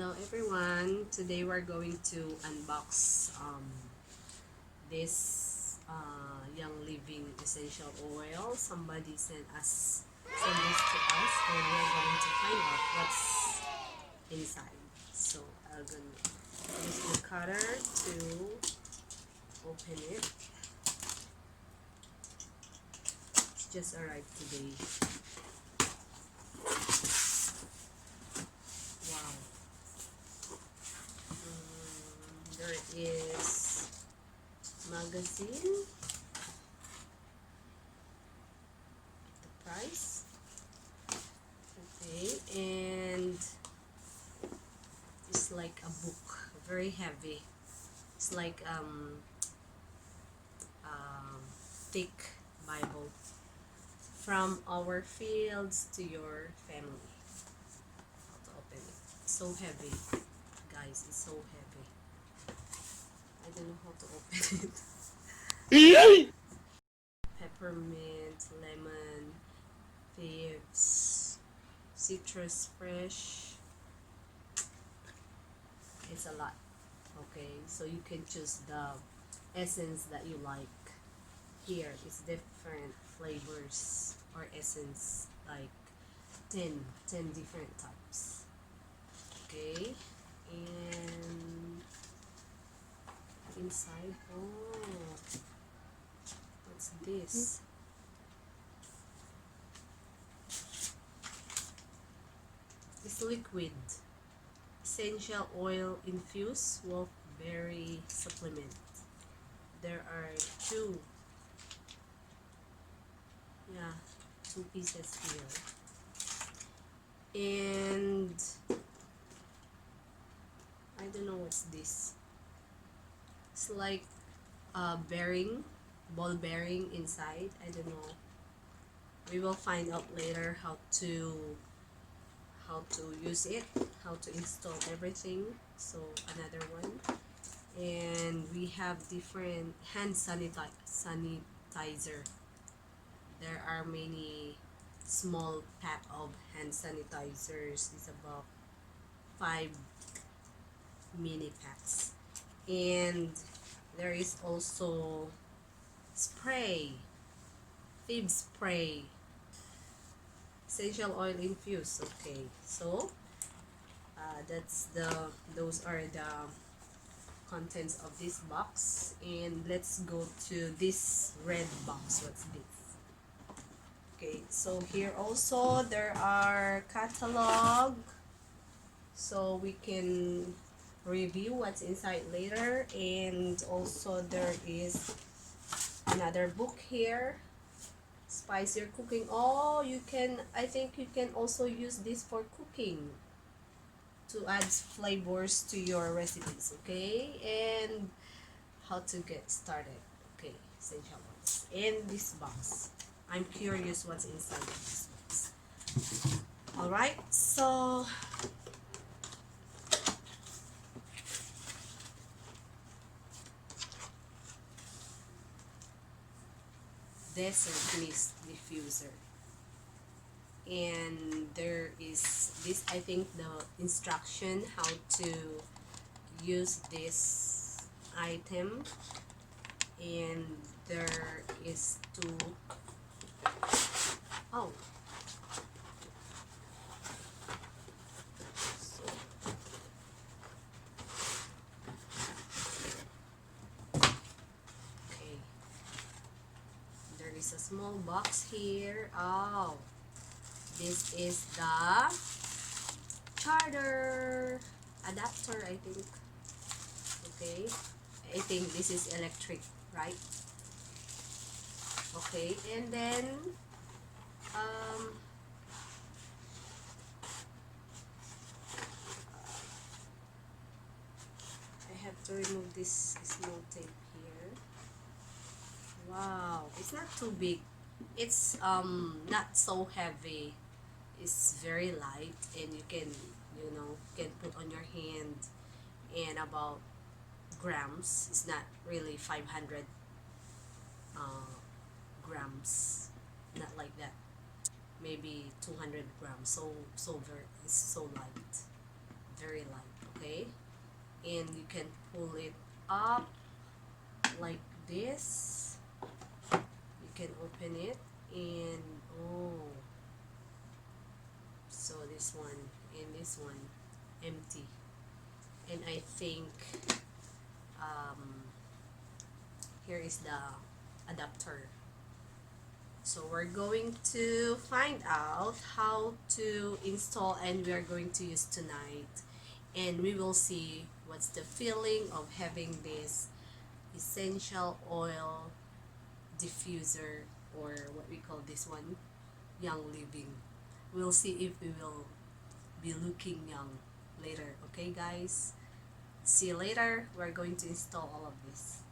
Hello everyone, today we're going to unbox this Young Living essential oil. Somebody sent this to us and we're going to find out what's inside. So I'm gonna use the cutter to open it. It's just arrived today. Wow. There is magazine, the price, okay, and it's like a book, very heavy. It's like thick Bible. From our fields to your family. How to open it? It's so heavy, guys. It's so heavy. I don't know how to open it. Peppermint, lemon, thieves, citrus fresh. It's a lot. Okay, so you can choose the essence that you like. Here is different flavors or essence, like 10 different types. Okay, and inside, oh, what's this? It's liquid essential oil infused wolfberry supplement. There are two pieces here, and I don't know what's this. It's like a ball bearing inside. I don't know. We will find out later how to use it, how to install everything. So another one, and we have different hand sanitizer. There are many small pack of hand sanitizers. It's about 5 mini packs, and there is also spray, Fib spray, essential oil infused. Okay, so those are the contents of this box, and let's go to this red box. What's this? Okay, so here also there are catalog, so we can review what's inside later, and also there is another book here, Spice Your Cooking. Oh, you can, I think you can also use this for cooking to add flavors to your recipes. Okay, and how to get started. Okay, essential oils in this box. I'm curious what's inside of this box. All right, so desert mist diffuser, and there is this, I think, the instruction how to use this item, and there is two, oh, so okay, there is a small box here. Oh, this is the charger adapter, I think. Okay, I think this is electric, right? Okay, and then I have to remove this small tape here. Wow, it's not too big. It's not so heavy. It's very light, and you can, can put on your hand, and about grams. It's not really 500 grams, not like that. Maybe 200 grams. So very, it's so light, very light. okay, and you can pull it up like this. You can open it, and oh, so this one and this one empty, and I think here is the adapter. So we're going to find out how to install, and we are going to use tonight, and we will see what's the feeling of having this essential oil diffuser, or what we call this one, young living. We'll see if we will be looking young later. Okay guys, see you later. We're going to install all of this.